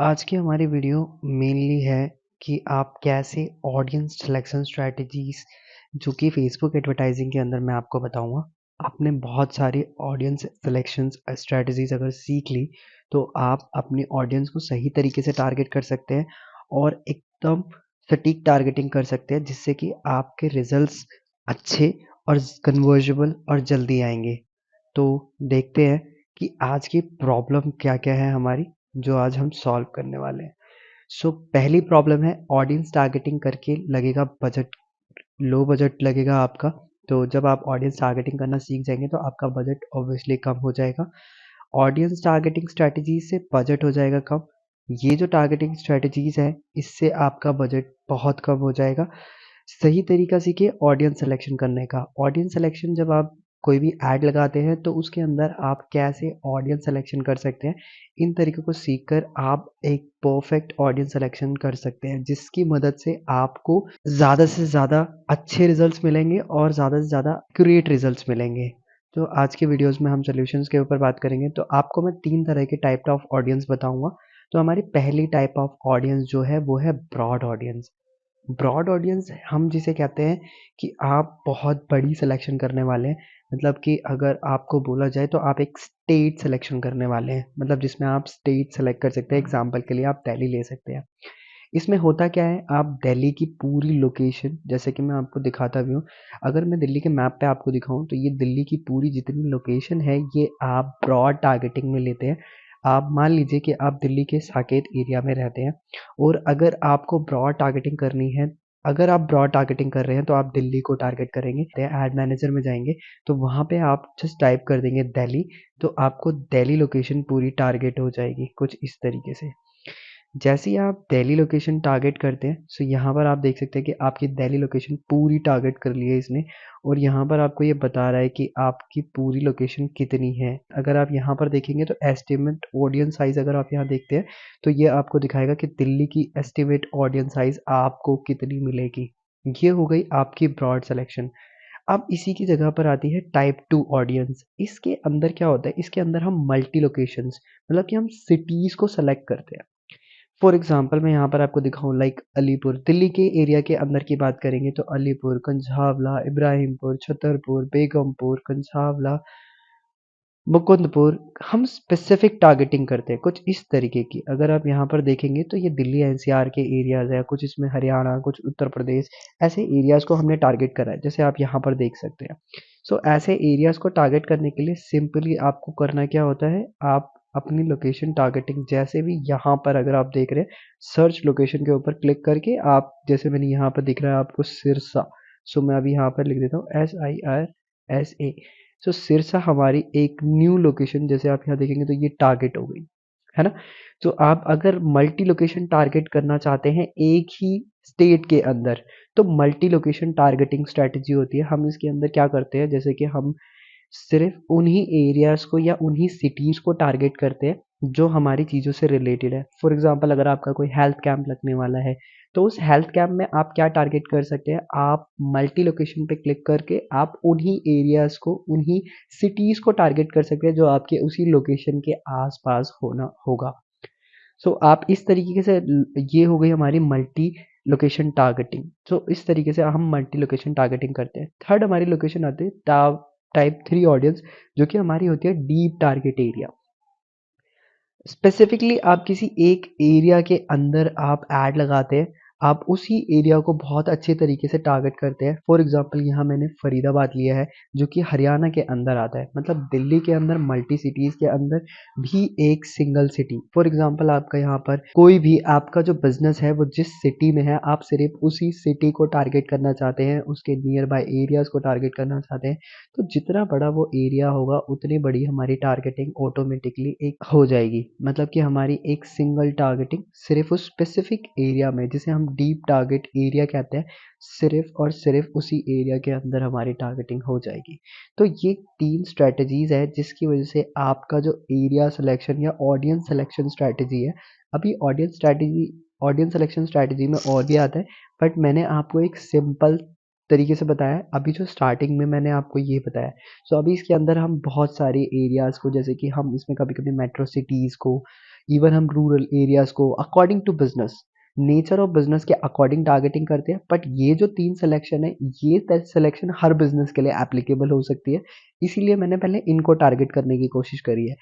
आज की हमारी वीडियो मेनली है कि आप कैसे ऑडियंस सिलेक्शन स्ट्रैटेजीज जो कि फेसबुक एडवर्टाइजिंग के अंदर मैं आपको बताऊंगा। आपने बहुत सारी ऑडियंस सिलेक्शन स्ट्रैटेजीज अगर सीख ली तो आप अपनी ऑडियंस को सही तरीके से टारगेट कर सकते हैं और एकदम सटीक टारगेटिंग कर सकते हैं, जिससे कि आपके रिजल्ट्स अच्छे और कन्वर्जेबल और जल्दी आएंगे। तो देखते हैं कि आज की प्रॉब्लम क्या क्या है हमारी, जो आज हम सॉल्व करने वाले हैं। पहली प्रॉब्लम है ऑडियंस टारगेटिंग करके लगेगा बजट, लो बजट लगेगा आपका। तो जब आप ऑडियंस टारगेटिंग करना सीख जाएंगे तो आपका बजट ऑब्वियसली कम हो जाएगा। ऑडियंस टारगेटिंग स्ट्रैटेजी से बजट हो जाएगा कम। ये जो टारगेटिंग स्ट्रैटेजीज है इससे आपका बजट बहुत कम हो जाएगा। सही तरीका सीखिए ऑडियंस सिलेक्शन करने का। ऑडियंस सिलेक्शन जब आप कोई भी ऐड लगाते हैं तो उसके अंदर आप कैसे ऑडियंस सिलेक्शन कर सकते हैं, इन तरीकों को सीखकर आप एक परफेक्ट ऑडियंस सिलेक्शन कर सकते हैं, जिसकी मदद से आपको ज़्यादा से ज़्यादा अच्छे रिजल्ट्स मिलेंगे और ज़्यादा से ज़्यादा एक्यूरेट रिजल्ट्स मिलेंगे। तो आज के वीडियोस में हम सॉल्यूशंस के ऊपर बात करेंगे। तो आपको मैं 3 तरह के टाइप ऑफ ऑडियंस बताऊंगा। तो हमारी पहली टाइप ऑफ ऑडियंस जो है वो है ब्रॉड ऑडियंस। ब्रॉड ऑडियंस हम जिसे कहते हैं कि आप बहुत बड़ी सिलेक्शन करने वाले हैं। मतलब कि अगर आपको बोला जाए तो आप एक स्टेट सिलेक्शन करने वाले हैं, मतलब जिसमें आप स्टेट सेलेक्ट कर सकते हैं। एग्जांपल के लिए आप दिल्ली ले सकते हैं। इसमें होता क्या है, आप दिल्ली की पूरी लोकेशन, जैसे कि मैं आपको दिखाता भी हूँ, अगर मैं दिल्ली के मैप पे आपको दिखाऊं तो ये दिल्ली की पूरी जितनी लोकेशन है ये आप ब्रॉड टारगेटिंग में लेते हैं। आप मान लीजिए कि आप दिल्ली के साकेत एरिया में रहते हैं और अगर आपको ब्रॉड टारगेटिंग करनी है, अगर आप ब्रॉड टारगेटिंग कर रहे हैं तो आप दिल्ली को टारगेट करेंगे। एड मैनेजर में जाएंगे तो वहाँ पे आप जस्ट टाइप कर देंगे दिल्ली, तो आपको दिल्ली लोकेशन पूरी टारगेट हो जाएगी कुछ इस तरीके से। जैसे ही आप दिल्ली लोकेशन टारगेट करते हैं सो यहाँ पर आप देख सकते हैं कि आपकी दिल्ली लोकेशन पूरी टारगेट कर ली है इसने। और यहाँ पर आपको ये बता रहा है कि आपकी पूरी लोकेशन कितनी है। अगर आप यहाँ पर देखेंगे तो एस्टिमेट ऑडियंस साइज अगर आप यहाँ देखते हैं तो ये आपको दिखाएगा कि दिल्ली की एस्टिमेट ऑडियंस साइज आपको कितनी मिलेगी। ये हो गई आपकी ब्रॉड सिलेक्शन। अब इसी की जगह पर आती है टाइप 2 ऑडियंस। इसके अंदर क्या होता है, इसके अंदर हम मल्टी लोकेशंस, मतलब कि हम सिटीज़ को सेलेक्ट करते हैं। फॉर एग्जाम्पल मैं यहाँ पर आपको दिखाऊँ, लाइक अलीपुर, दिल्ली के एरिया के अंदर की बात करेंगे तो अलीपुर, कंझावला, इब्राहिमपुर, छतरपुर, बेगमपुर, कंझावला, मुकुंदपुर। हम स्पेसिफिक टारगेटिंग करते हैं कुछ इस तरीके की। अगर आप यहाँ पर देखेंगे तो ये दिल्ली एनसीआर के एरियाज है, कुछ इसमें हरियाणा, कुछ उत्तर प्रदेश, ऐसे एरियाज को हमने टारगेट करा है, जैसे आप यहाँ पर देख सकते हैं। ऐसे एरियाज को टारगेट करने के लिए सिंपली आपको करना क्या होता है, आप अपनी लोकेशन टारगेटिंग जैसे भी यहाँ पर अगर आप देख रहे हैं सर्च लोकेशन के ऊपर क्लिक करके, आप जैसे मैंने यहाँ पर दिख रहा है आपको सिरसा, मैं अभी यहाँ पर लिख देता हूँ SIRSA। सिरसा हमारी एक न्यू लोकेशन, जैसे आप यहाँ देखेंगे तो ये टारगेट हो गई है ना। तो आप अगर मल्टी लोकेशन टारगेट करना चाहते हैं एक ही स्टेट के अंदर, तो मल्टी लोकेशन टारगेटिंग स्ट्रेटजी होती है। हम इसके अंदर क्या करते हैं, जैसे कि हम सिर्फ उन्हीं एरियाज को या उन्हीं सिटीज को टारगेट करते हैं जो हमारी चीज़ों से रिलेटेड है। फॉर एग्जांपल अगर आपका कोई हेल्थ कैंप लगने वाला है तो उस हेल्थ कैंप में आप क्या टारगेट कर सकते हैं, आप मल्टी लोकेशन पे क्लिक करके आप उन्हीं एरियाज को, उन्हीं सिटीज को टारगेट कर सकते हैं जो आपके उसी लोकेशन के आसपास होना होगा। आप इस तरीके से, ये हो गई हमारी मल्टी लोकेशन टारगेटिंग। इस तरीके से हम मल्टी लोकेशन टारगेटिंग करते हैं। थर्ड हमारी लोकेशन आती है टाइप 3 ऑडियंस, जो कि हमारी होती है डीप टारगेट एरिया। स्पेसिफिकली आप किसी एक एरिया के अंदर आप ऐड लगाते हैं, आप उसी एरिया को बहुत अच्छे तरीके से टारगेट करते हैं। फॉर एग्जांपल यहाँ मैंने फरीदाबाद लिया है जो कि हरियाणा के अंदर आता है, मतलब दिल्ली के अंदर मल्टी सिटीज़ के अंदर भी एक सिंगल सिटी। फॉर एग्जांपल आपका यहाँ पर कोई भी आपका जो बिजनेस है वो जिस सिटी में है, आप सिर्फ उसी सिटी को टारगेट करना चाहते हैं, उसके नियर बाय एरियाज को टारगेट करना चाहते हैं। तो जितना बड़ा वो एरिया होगा उतनी बड़ी हमारी टारगेटिंग ऑटोमेटिकली एक हो जाएगी। मतलब कि हमारी एक सिंगल टारगेटिंग सिर्फ उस स्पेसिफिक एरिया में, जिसे हम डीप टारगेट एरिया कहते हैं, सिर्फ और सिर्फ उसी एरिया के अंदर हमारी टारगेटिंग हो जाएगी। तो ये 3 स्ट्रेटजीज है जिसकी वजह से आपका जो एरिया सिलेक्शन या ऑडियंस सिलेक्शन स्ट्रेटजी है, अभी ऑडियंस सिलेक्शन स्ट्रेटजी में और भी आता है, बट मैंने आपको एक सिंपल तरीके से बताया है। अभी जो स्टार्टिंग में मैंने आपको ये बताया। अभी इसके अंदर हम बहुत सारे एरियाज़ को, जैसे कि हम इसमें कभी कभी मेट्रो सिटीज़ को इवन हम रूरल एरियाज़ को according to business, nature of business के अकॉर्डिंग टारगेटिंग करते हैं। बट ये जो 3 सिलेक्शन है, ये सिलेक्शन हर बिज़नेस के लिए एप्लीकेबल हो सकती है। इसीलिए मैंने पहले इनको टारगेट करने की कोशिश करी है।